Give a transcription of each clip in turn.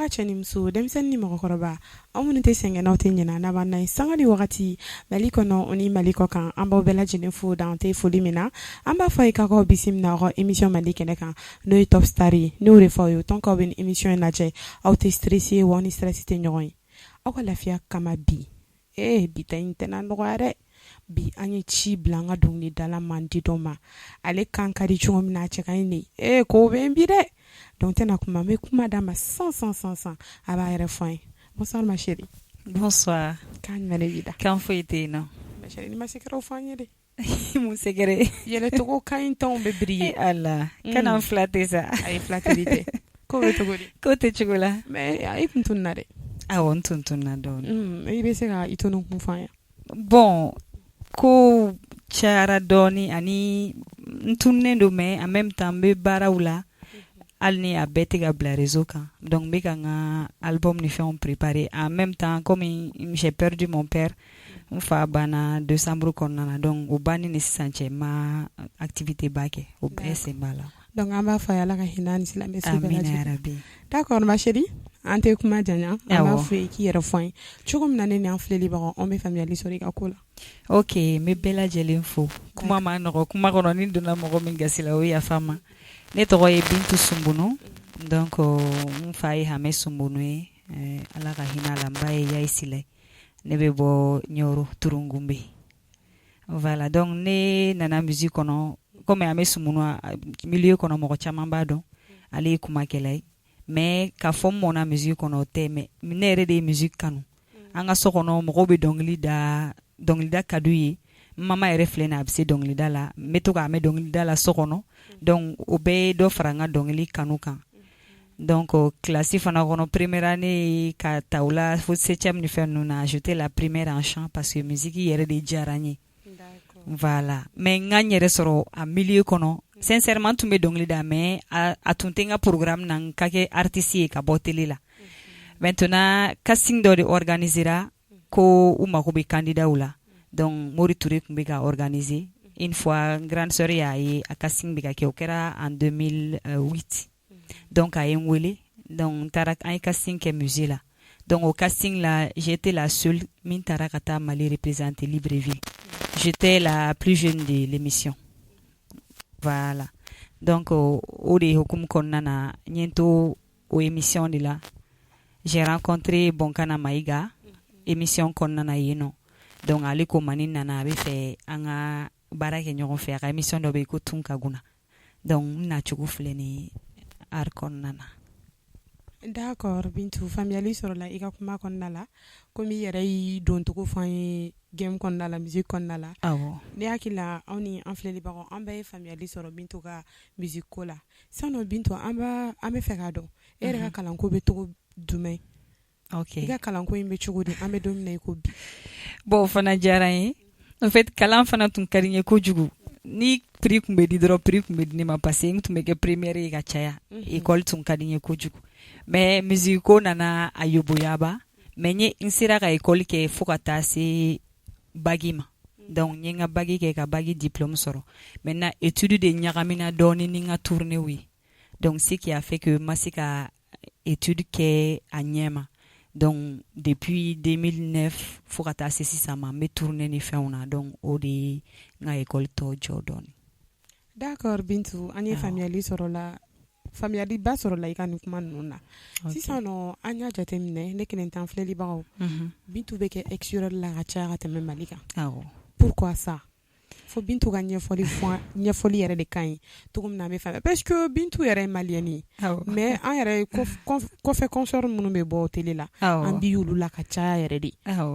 ka cɛ ni muso denmisɛnnin ni mɔgɔkɔrɔba anw minnu tɛ sɛgɛnnaw tɛ ɲinɛ laban na ye sanga ni wagati Mali kɔnɔ o ni Mali kɔ kan an b'aw bɛɛ lajɛlen fo dan tɛ foli min na an b'a fɔ ye k'aw bisimila aw ka émission Mali kɛnɛ kan n'o ye Top Star ye n'o de fɔ aw ye tant qu'aw bɛ ni émission in lajɛ aw tɛ stressé wa aw ni stress tɛ ɲɔgɔn ye aw ka lafiya kama bi bi ta in tɛna nɔgɔya dɛ bi an ye ci bila an ka dɔnkilidala mandi dɔ ma ale kan ka di cogo min na a cɛ ka ɲi de ko bɛ n bi dɛ donc tɛna kuma n bɛ kuma d'a ma sans a b'a yɛrɛ fɔ an ye bonsoir ma chérie. Bonsoir. Kan jumɛn de b'i da? Kan foyi tɛ yen nɔ. Ma chérie ni ma sekɛrɛw fɔ an ye dɛ. Mun sekɛrɛ? Yɛlɛcogo ka ɲi tɔnw bɛ briller. Allah kana n flatter sa. Ayi flatterie tɛ. Ko bɛ cogo di? Ko tɛ cogo la. Mais i kun tununa dɛ. Awɔ n tun tununa dɔɔni. I bɛ se ka i tɔnɔ kun fɔ an ye. Bon ko cayara dɔɔni ani n tununen don mais en même temps n bɛ baaraw la. Hali ni a bɛɛ tɛ ka bila réseau kan donc n bɛ ka n ka album ni fɛnw préparer en même temps comme j'ai perdu mon père n fa banna décembre kɔnɔna na donc o banni ni sisan cɛ n ma activité ba kɛ o bɛɛ sen b'a la. Donc an b'a fɔ Ala ka hinɛ ni silamɛsu bɛɛ lajɛlen. Amina yarabi. D'accord ma chérie an tɛ kuma janya an b'a fɔ k'i yɛrɛ fɔ an ye cogo min na ne ni an filɛlibagaw an bɛ faamuyali sɔrɔ i ka ko la. Ok n bɛ bɛɛ lajɛlen fo kuma ma nɔgɔ kuma kɔnɔ ni donna mɔgɔ min gasi la o yafa n ma. Ne tɔgɔ ye Bintu Sumbunu donc n fa ye Hamɛ Sumbunu ye Ala ka hinɛ a la n ba ye Yayi Sila ne bɛ bɔ Ɲɔro Turungunbe voilà donc ne nana musique kɔnɔ comme Hamɛ Sumbunu milieu kɔnɔ mɔgɔ caman b'a dɔn ale ye kumakɛla ye mais ka fɔ n mɔnna musique kɔnɔ o tɛ mais ne yɛrɛ de ye musique kanu an ka so kɔnɔ mɔgɔw bɛ dɔnkilida ka d'u ye n mama yɛrɛ filɛ nin a bɛ se dɔnkilida la n bɛ to k'a mɛn dɔnkilida la so kɔnɔ donc o bɛɛ ye dɔ fara n ka dɔnkili kanu kan donc classe fana kɔnɔ première année ka ta o la fo septième ni fɛn ninnu na j'étais la première en chant parce que musique yɛrɛ de diyara n ye voilà mais n ka n yɛrɛ sɔrɔ a milieu kɔnɔ sincèrement n tun bɛ dɔnkili da mais a tun tɛ n ka programme na n ka kɛ artiste ye ka bɔ télé la maintenant casting dɔ de organisera ko u mago bɛ candidat la donc Mori Touré tun bɛ ka organiser une fois grande sœur y'a ye a casting bɛ ka kɛ o kɛra en 2008 donc a ye n wele donc n taara an ye casting kɛ musée la donc au casting la j'étais la seule min taara ka taa Mali représenter Libreville j'étais la plus jeune de l'émission voilà donc o de hukumu kɔnɔna na n ye n to o émission de la j'ai rencontré Bonkana Maïga émission kɔnɔna na yen nɔ donc ale ko mani nana a bɛ fɛ an ka baara kɛ ɲɔgɔn fɛ a ka émission dɔ bɛ yen ko tun ka guna donc n nacogo filɛ ni art kɔnɔna na. D'accord Bintu faamuyali sɔrɔla i ka kuma kɔnɔna la komi i yɛrɛ y'i doncogo fɔ an ye game kɔnɔna la musique kɔnɔna la. Awɔ. Ne hakili la aw ni an filɛlibagaw an bɛɛ ye faamuyali sɔrɔ Bintu ka musique ko la sinon Bintu an bɛ fɛ k'a dɔn e yɛrɛ ka kalanko bɛ cogo jumɛn. Ok i ka kalanko in bɛ cogo di an bɛ don min na i ko bi. Bon o fana diyara n ye en fait kalan fana tun ka di n ye kojugu ni prix tun bɛ di dɔrɔn prix tun bɛ di ne ma parce que n tun bɛ kɛ première ye ka caya école tun ka di n ye kojugu mais musique ko nana a yoboyaba mais n sera ka école kɛ fo ka taa se bagi ma donc n ye n ka bagi kɛ ka bagi diplôme sɔrɔ maintenant étude de ɲagamina dɔɔni ni n ka tournéw ye donc ce qui a fait que n ma se ka étude kɛ a ɲɛ ma donc depuis 2009 fo ka taa se sisan ma n bɛ tourner ni fɛnw na donc o de ye n ka école tɔ jɔ dɔɔni. D'accord Bintu an ye faamuyali ba sɔrɔla i ka nin kuma ninnu na sisan nɔ an y'a jateminɛ ne kelen t'an filɛlibagaw Bintu bɛ kɛ ex-jureur la ka caya ka tɛmɛ Mali kan pourquoi ça fo Bintu ka ɲɛfɔli yɛrɛ de ka ɲi cogo min na an bɛ faamuya parce que Bintu yɛrɛ ye maliyɛn ye mais an yɛrɛ kɔfɛ concert minnu bɛ bɔ télé la an bi y'olu la ka caya yɛrɛ de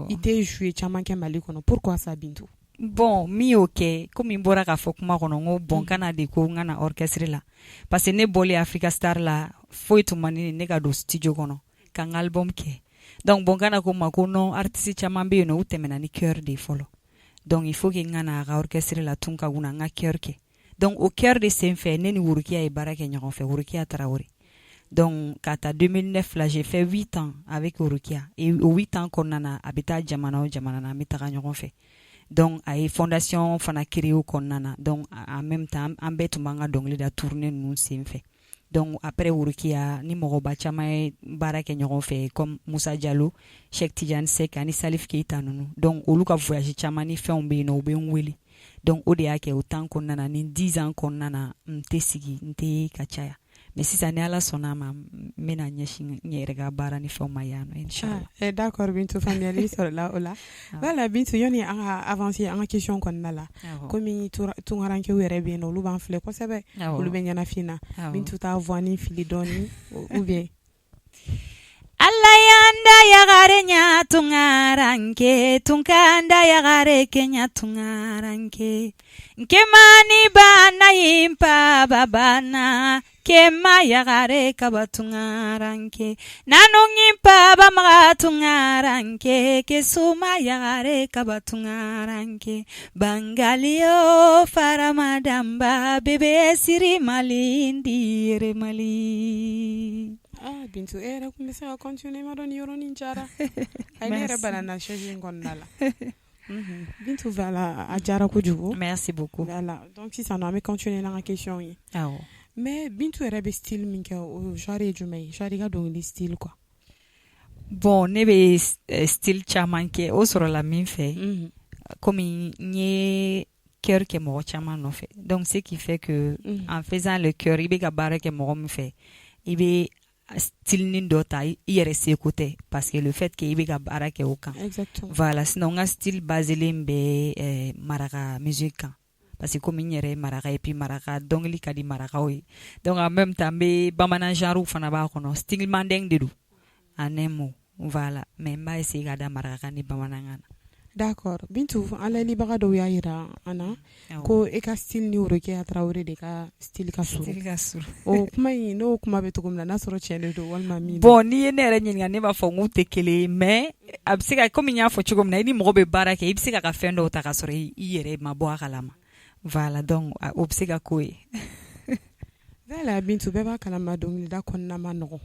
i tɛ jouer caman kɛ Mali kɔnɔ pourquoi ça Bintu. Bon min y'o kɛ komi n bɔra k'a fɔ kuma kɔnɔ n ko Bonkana de ko n ka na orchestre la parce que ne bɔlen Africa Star la foyi tun man di ne ka don studio kɔnɔ ka n ka album kɛ donc Bonkana ko n ma ko non artiste caman bɛ yen nɔ u tɛmɛna ni chœur de fɔlɔ donc il faut que n ka na a ka orchestre la tun ka guna n ka chœur kɛ donc o chœur de senfɛ ne ni Worokiya ye baara kɛ ɲɔgɔn fɛ Worokiya Tarawele donc k'a ta 2009 la j'ai fait 8 ans avec Worokiya et o 8 ans kɔnɔna na a bɛ taa jamana o jamana na an bɛ taga ɲɔgɔn fɛ donc a ye fondation fana créé o kɔnɔna na donc en même temps an bɛɛ tun b'an ka dɔnkili da tournée ninnu senfɛ donc après Urukia ni mɔgɔba caman ye baara kɛ ɲɔgɔn fɛ comme Musa Diallo, Cheikh Tidiane Seck ani Salif Keita ninnu donc olu ka voyage caman ni fɛnw bɛ yen nɔ u bɛ n wele donc o de y'a kɛ o temps kɔnɔna na ni 10 ans kɔnɔna na n tɛ sigi n tɛ ka caya mais sisan ni Ala sɔnna a ma n bɛna ɲɛsin n yɛrɛ ka baara ni fɛnw ma yan nɔ inchallah. D'accord Bintu, faamuyali sɔrɔla o la. Voilà Bintu, yani an ka avancer an ka question kɔnɔna la komi tunkarankew yɛrɛ bɛ yen nɔ olu b'an filɛ kosɛbɛ olu bɛ ɲɛnafin na Bintu ta voix ni fili dɔɔni ou bien Allah yanda yagare nya tungaranke tunkanda yagare kenya tungaranke nkemani bana yimpa babana kema yagare kabatungaranke nanu ngimpa bamaga tungaranke kesuma yagare kabatungaranke bangalio faramadamba bebe siri malindi remali. Bintu yɛrɛ kun bɛ se ka continuer ma dɔn ni yɔrɔnin jara a ne yɛrɛ banana chaise in kɔnɔna la. Bintu voilà a jara kojugu. Merci beaucoup. Voilà donc sisan an bɛ continuer n'an ka question ye. Mais Bintu yɛrɛ bɛ style min kɛ o genre ye jumɛn ye genre i ka dɔnkili style quoi. Bon ne bɛ style caman kɛ o sɔrɔla min fɛ komi n ye cœur kɛ mɔgɔ caman nɔfɛ donc ce qui fait que en faisant le cœur i bɛ ka baara kɛ mɔgɔ min fɛ i bɛ style nin dɔ ta i yɛrɛ seko tɛ parce que le fait que i bɛ ka baara kɛ o kan. Exactement. Voilà sinon n ka style baselen bɛ maraka musique kan parce que comme n yɛrɛ ye maraka et puis maraka dɔnkili ka di marakaw ye donc en même temps n bɛ bamanan genre fana b'a kɔnɔ style mandeng de don en un mot voilà mais n b'a essayer ka da maraka ni bamanankan na. D'accord Bintu an layɛlibaga dɔw y'a yira an na ko e ka style ni Rokeya Traoré de ka style ka surun o kuma in n'o kuma bɛ cogo min na n'a sɔrɔ tiɲɛ de don walima min. Bon n'i ye ne yɛrɛ ɲininka ne b'a fɔ n k'u tɛ kelen ye mais a bɛ se ka comme n y'a fɔ cogo min na i ni mɔgɔ bɛ baara kɛ i bɛ se ka fɛn dɔw ta ka sɔrɔ i yɛrɛ ma bɔ a kalama voilà donc o bɛ se ka k'o ye. Voilà Bintu bɛɛ b'a kalama dɔnkilida kɔnɔna ma nɔgɔn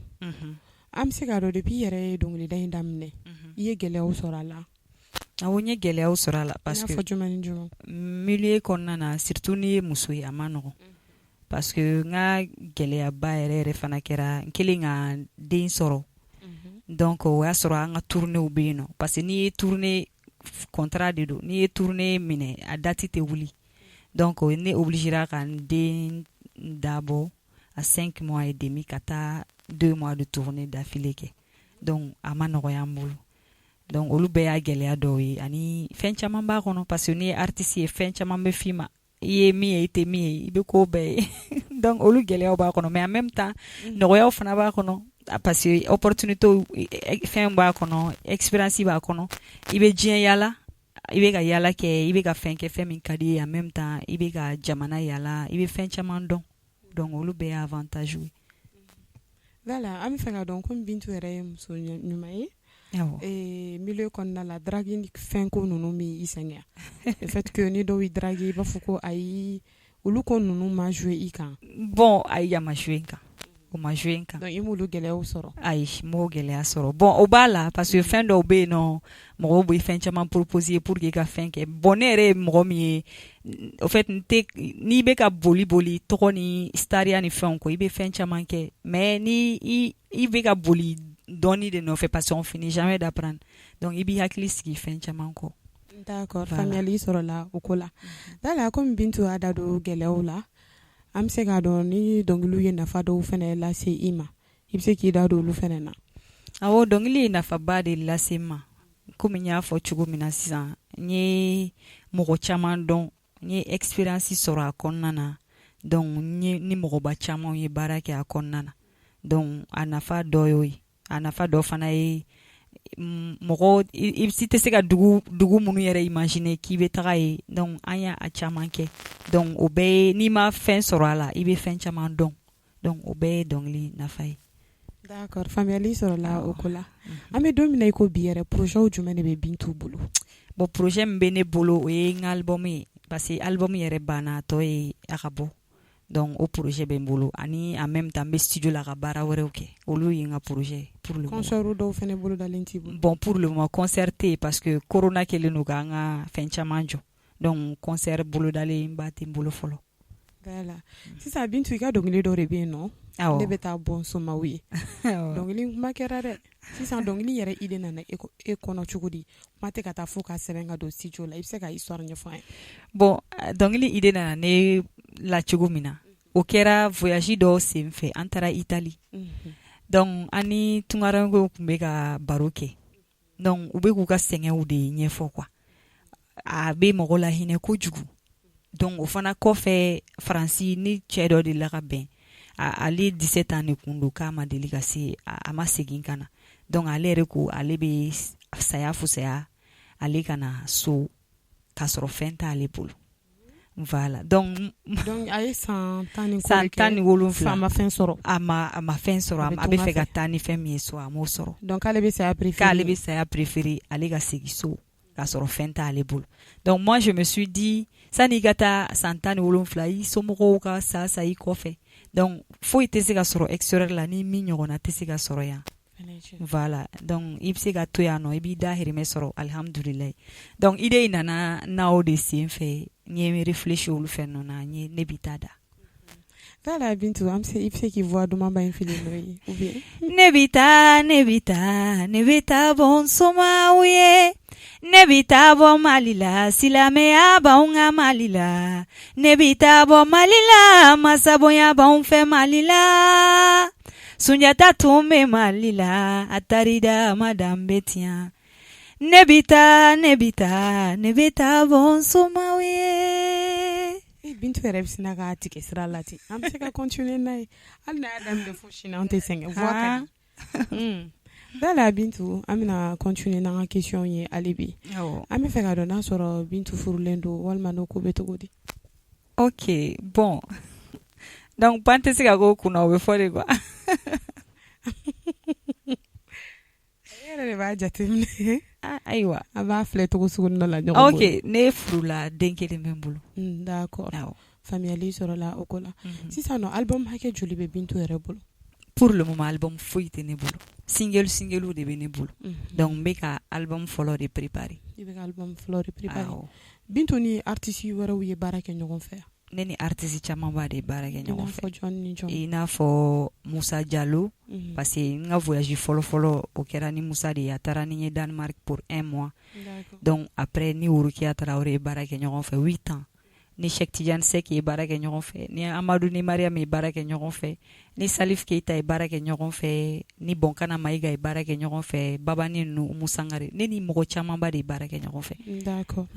an bɛ se k'a dɔn depuis i yɛrɛ ye dɔnkilida in daminɛ i ye gɛlɛyaw sɔrɔ a la. Awɔ n ye gɛlɛyaw sɔrɔ a la parce que i n'a fɔ jumɛn ni jumɛn. milieu kɔnɔna na surtout n'i ye muso ye a ma nɔgɔn parce que n ka gɛlɛyaba yɛrɛ yɛrɛ fana kɛra n kɛlen ka den sɔrɔ donc o y'a sɔrɔ an ka tournéw bɛ yen nɔ parce que n'i ye tournée contrat de don n'i ye tournée minɛ a date tɛ wuli donc ne obligera ka n den dabɔ à 5 mois et demi ka taa 2 mois de tournée d'affilée kɛ donc a ma nɔgɔya n bolo. Donc olu bɛɛ y'a gɛlɛya dɔw ye ani fɛn caman b'a kɔnɔ parce que n'i ye artiste ye fɛn caman bɛ f'i ma i ye min ye i tɛ min ye i bɛ k'o bɛɛ ye donc olu gɛlɛyaw b'a kɔnɔ mais en même temps nɔgɔyaw fana b'a kɔnɔ parce que opportunité fɛn b'a kɔnɔ expérience b'a kɔnɔ i bɛ diɲɛ yaala i bɛ ka yaala kɛ i bɛ ka fɛn kɛ fɛn min ka di ye en même temps i bɛ ka jamana yaala i bɛ fɛn caman dɔn donc olu bɛɛ y'a avantage ye. Voilà an bɛ fɛ ka dɔn komi Bintu yɛrɛ ye muso ɲuman ye. Milieu kɔnɔna la drague ni fɛn ko ninnu bɛ i sɛgɛn le fait que ni dɔw y'i drague i b'a fɔ ko ayi olu ko ninnu ma jouer i kan. Bon ayi a ma jouer n kan o ma jouer n kan. Donc i m'olu gɛlɛyaw sɔrɔ. Ayi n m'o gɛlɛya sɔrɔ bon o b'a la parce que fɛn dɔw bɛ yen nɔ mɔgɔw bɛ fɛn caman proposer pour que i ka fɛn kɛ bon ne yɛrɛ ye mɔgɔ min ye au fait n'i bɛ ka boli tɔgɔ ni staria ni fɛnw kɔ i bɛ fɛn caman kɛ mais ni i bɛ ka boli dɔnni de nɔfɛ parce qu'on finit jamais d'apprendre donc i b'i hakili sigi fɛn caman kɔ. D'accord faamuyali sɔrɔla o ko la. Voilà komi Bintu y'a da don gɛlɛyaw la an bɛ se k'a dɔn ni dɔnkiliw ye nafa dɔw fɛnɛ lase i ma i bɛ se k'i da don olu fɛnɛ na. Awɔ dɔnkili ye nafaba de lase n ma komi n y'a fɔ cogo min na sisan n ye mɔgɔ caman dɔn n ye expérience sɔrɔ a kɔnɔna na donc n ye ni mɔgɔba caman ye baara kɛ a kɔnɔna na donc a nafa dɔ y'o ye a nafa dɔ fana ye mɔgɔ i tɛ se ka dugu minnu yɛrɛ imaginer k'i bɛ taga ye donc an y'a caman kɛ donc o bɛɛ ye n'i ma fɛn sɔrɔ a la i bɛ fɛn caman dɔn donc o bɛɛ ye dɔnkili nafa ye. D'accord faamuyali sɔrɔla o ko la an bɛ don min na i ko bi yɛrɛ projet jumɛn de bɛ Bintu bolo. Bon projet min bɛ ne bolo o ye n ka album ye parce que album yɛrɛ banna tɔ ye a ka bɔ donc o projet bɛ n bolo ani en même temps n bɛ studio la ka baara wɛrɛw kɛ olu ye n ka projet pour le moment. Concert dɔw fɛnɛ bolo dalen t'i bolo. Bon pour le moment concert tɛ yen parce que corona kɛlen don k'an ka fɛn caman jɔ donc concert bolo dalen ba tɛ n bolo fɔlɔ. Voilà. Sisan Bintu i ka dɔnkili dɔ de bɛ yen nɔ. Awɔ. Ne bɛ taa bɔ somaw ye. Dɔnkili kuma kɛra dɛ. Sisan dɔnkili yɛrɛ idée nana e kɔnɔ cogo di? Kuma tɛ ka taa fo ka sɛbɛn ka don studio la. I bɛ se ka histoire ɲɛfɔ an ye? Bon, dɔnkili idée nana ne la cogo min na. O kɛra voyage dɔ senfɛ an taara Italie. Donc an ni tungarankew tun bɛ ka baro kɛ. Donc u bɛ k'u ka sɛgɛnw de ɲɛfɔ quoi. A bɛ mɔgɔ la hinɛ kojugu. Donc o fana kɔfɛ Faransi ni cɛ dɔ de la ka bɛn. Ale 17 ans de kun don k'a ma deli ka se a ma segin ka na. Donc ale yɛrɛ ko ale bɛ saya fusaya ale ka na so k'a sɔrɔ fɛn t'ale bolo. Voilà. Donc a ye san 17 a ma fɛn sɔrɔ. A ma fɛn sɔrɔ. A bɛ fɛ ka taa ni fɛn min ye so a m'o sɔrɔ. Donc k'ale bɛ saya préféré. K'ale bɛ saya préféré ale ka segin so k'a sɔrɔ fɛn t'ale bolo. Donc moi je me suis dit sani i ka taa san 17 i somɔgɔw ka sa i kɔfɛ. Donc foyi tɛ se ka sɔrɔ extérieur la ni min ɲɔgɔnna tɛ se ka sɔrɔ yan. Voilà. Donc i bɛ se ka to yan nɔ i b'i da hirimɛ sɔrɔ alhamdulilayi. Donc idée in nana n'aw de sen fɛ n ye réfléchi olu fɛn ninnu na ne b'i ta da. Voilà Bintu i bɛ se k'i voix dumanba in fili n'o ye ou bien? Ne bɛ taa bɔ somaw ye. Ne bɛ taa bɔ Mali la silamɛya b'anw ka Mali la. Ne bɛ taa bɔ Mali la masabonya b'anw fɛ Mali la. Sunjata tun bɛ Mali la a tarida ma danbe tiɲɛ. Ne bɛ taa bɔ somaw ye. Bintu yɛrɛ bɛ sina k'a tigɛ sira la ten. An bɛ se ka continuer n'a ye. Hali n'a y'a daminɛ fo sini an tɛ sɛgɛn. Voix ka di. Voilà Bintu an bɛna continuer n'an ka question ye hali bi. An bɛ fɛ ka dɔn n'a sɔrɔ Bintu furulen don walima n'o ko bɛ cogo di? Ok, bon. Donc pan tɛ se ka k'o kunna o bɛ fɔ de quoi. E yɛrɛ de b'a jateminɛ. Ayiwa. A b'a filɛ cogo sugu dɔ la ɲɔgɔn bolo. Ok, ne furula den kelen bɛ n bolo. D'accord. Faamuyali sɔrɔla o ko la. Sisan nɔ album hakɛ joli bɛ Bintu yɛrɛ bolo? Pour le moment album foyi tɛ ne bolo. Single de bɛ ne bolo. Donc n bɛ ka album fɔlɔ de préparer. I bɛ ka album fɔlɔ de préparer. Bintu ni artiste wɛrɛw ye baara kɛ ɲɔgɔn fɛ? Ne ni artiste camanba de baara kɛ ɲɔgɔn fɛ. I n'a fɔ jɔn ni jɔn? I n'a fɔ Musa Diallo. Parce que n ka voyage fɔlɔ o kɛra ni Musa de ye. A taara ni n ye Danemark pour 1 mois. Donc après ni Urukiya Traoré ye baara kɛ ɲɔgɔn fɛ 8 ans. Ni Cheikh Tidiane Seck ye baara kɛ ɲɔgɔn fɛ. Ni Amadou ni Mariam ye baara kɛ ɲɔgɔn fɛ. Ni Salif Keita ye baara kɛ ɲɔgɔn fɛ. Ni Bonkana Mayiga ye baara kɛ ɲɔgɔn fɛ. Babani ninnu Umu Sangare. Ne ni mɔgɔ camanba de ye baara kɛ ɲɔgɔn fɛ. D'accord.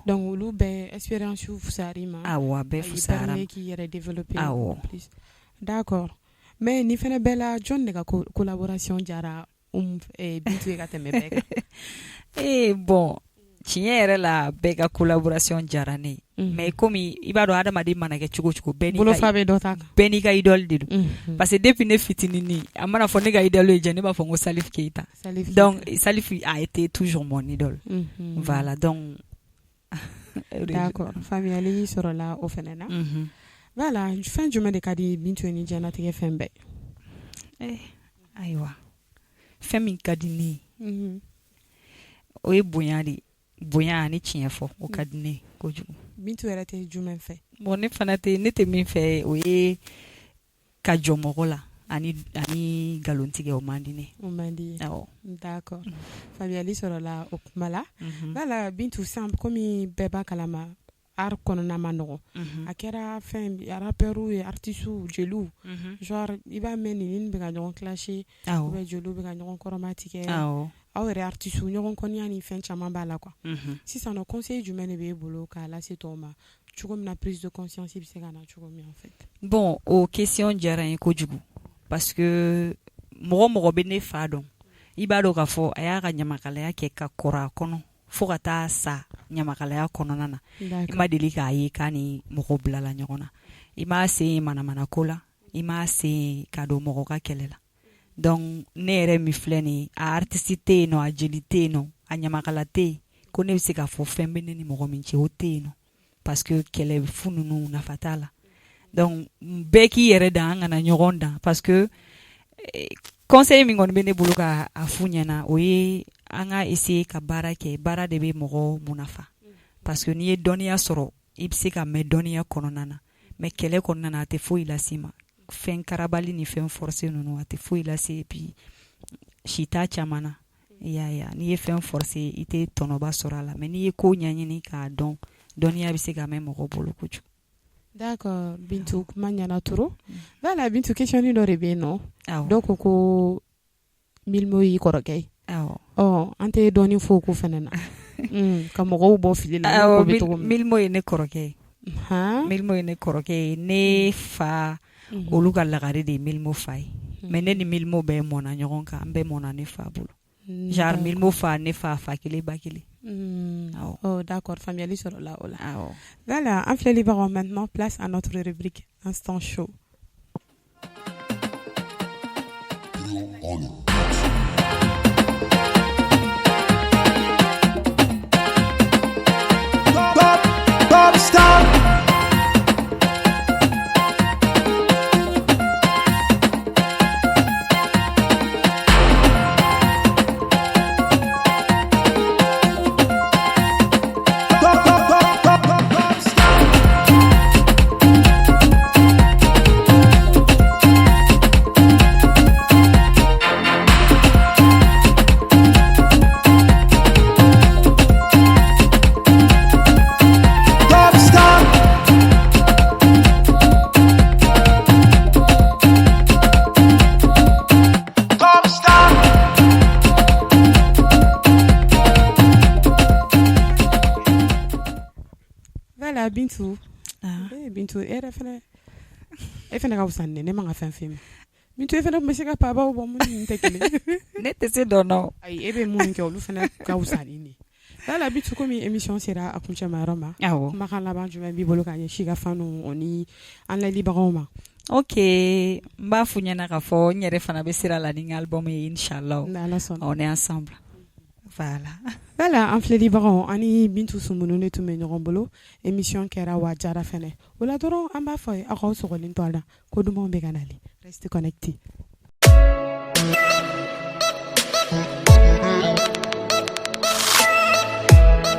Donc olu bɛɛ expérience fusar'i ma. Awɔ a bɛɛ fusara ma. A y'i permet k'i yɛrɛ développer. Awɔ. D'accord. Mais ni fɛnɛ bɛɛ la jɔn de ka collaboration diyara Bintu ye ka tɛmɛ bɛɛ kan? Bon tiɲɛ yɛrɛ la bɛɛ ka collaboration diyara ne ye. Mais komi i b'a dɔn hadamaden mana kɛ cogo cogo bɛɛ n'i ka idole de don. Parce que depuis ne fitinini a mana fɔ ne ka idole ye jɛn ne b'a fɔ n ko Salif Keita. Donc Salif a été toujours mon idole. Voilà donc. D'accord. Faamuyali sɔrɔla o fɛnɛ na. Voilà fɛn jumɛn de ka di Bintu ye ni diɲɛlatigɛ fɛn bɛɛ? Ayiwa fɛn min ka di ne ye o ye bonya de ye. Bonya ani tiɲɛ fɔ o ka di ne kojugu. Bintu yɛrɛ tɛ jumɛn fɛ? Bon ne tɛ min fɛ o ye ka jɔ mɔgɔ la ani nkalontigɛ o man di ne. O man di ye. D'accord. Faamuyali sɔrɔla o kuma la. Voilà Bintu san komi bɛɛ b'a kalama art kɔnɔna ma nɔgɔn. A kɛra fɛn rappeurs ye artistes jeliw. Genre i b'a mɛn nin bɛ ka ɲɔgɔn clasher ou bien jeliw bɛ ka ɲɔgɔn kɔrɔma tigɛ. Aw yɛrɛ artiste ɲɔgɔn kɔniya ni fɛn caman b'a la quoi. Sisan nɔ conseil jumɛn de b'e bolo k'a lase tɔw ma cogo min na prise de conscience bɛ se ka na cogo min en fait? Bon o question diyara n ye kojugu parce que mɔgɔ bɛ ne fa dɔn i b'a dɔn k'a fɔ a y'a ka ɲamakalaya kɛ ka kɔrɔ a kɔnɔ fo ka taa sa ɲamakalaya kɔnɔna na. I ma deli k'a ye k'a ni mɔgɔ bilala ɲɔgɔn na. I m'a sen manamana ko la i m'a sen ka don mɔgɔ ka kɛlɛ la. Donc ne yɛrɛ min filɛ nin a artiste tɛ yen nɔ a jeli tɛ yen nɔ a ɲamakala tɛ yen ko ne bɛ se k'a fɔ fɛn bɛ ne ni mɔgɔ min cɛ o tɛ yen nɔ parce que kɛlɛ fu ninnu nafa t'a la. Donc bɛɛ k'i yɛrɛ dan an kana ɲɔgɔn dan parce que conseil min kɔni bɛ ne bolo k'a f'u ɲɛna o ye an ka essayer ka baara kɛ baara de bɛ mɔgɔ mun nafa parce que n'i ye dɔnniya sɔrɔ i bɛ se ka mɛn dɔnniya kɔnɔna na mais kɛlɛ kɔnɔna na a tɛ foyi lase ma fɛn karabali ni fɛn forcé ninnu a tɛ foyi lase puis si t'a caman na i y'a ye n'i ye fɛn forcé i tɛ tɔnɔba sɔrɔ a la mais n'i ye ko ɲɛɲini k'a dɔn dɔnniya bɛ se ka mɛn mɔgɔ bolo kojugu. D'accord Bintu kuma ɲɛna trop voilà Bintu question dɔ de bɛ yen nɔ dɔw ko Milmo y'i kɔrɔkɛ ye an tɛ dɔɔnin fɔ ko fana na ka mɔgɔw bɔ fili la ko bɛ cogo min Milmo ye ne kɔrɔkɛ ye Milmo ye ne kɔrɔkɛ ye ne fa olu ka lagare de ye Milmo fa ye mais ne ni Milmo bɛɛ mɔnna ɲɔgɔn kan an bɛɛ mɔnna ne fa bolo genre Milmo fa ne fa kelen ba kelen. D'accord faamuyali sɔrɔla o la voilà an filɛlibagaw maintenant place à notre rubrique instant chaud. Bintu Bintu e fana ka wusa ne ma ka fɛn fɛn Bintu e fana tun bɛ se ka paabaw bɔ mun tɛ kelen ne tɛ se dɔn nɔ ayi e bɛ mun kɛ olu fana ka wusa ne voilà Bintu komi émission sera a kuncɛmayɔrɔ ma kumakan laban jumɛn b'i bolo k'a ɲɛsin ka fanu o ni an lamɛnbagaw ma. Ok n b'a f'u ɲɛna k'a fɔ n yɛrɛ fana bɛ sira la ni n ka album ye inchallah on est ensemble. Voilà an filɛlibagaw ani Bintu Sunbunu ne tun bɛ ɲɔgɔn bolo émission kɛra wa jara fɛnɛ o la dɔrɔn an b'a fɔ aw k'aw sɔgɔlen to a la ko dumanw bɛ ka nalen restez connectés.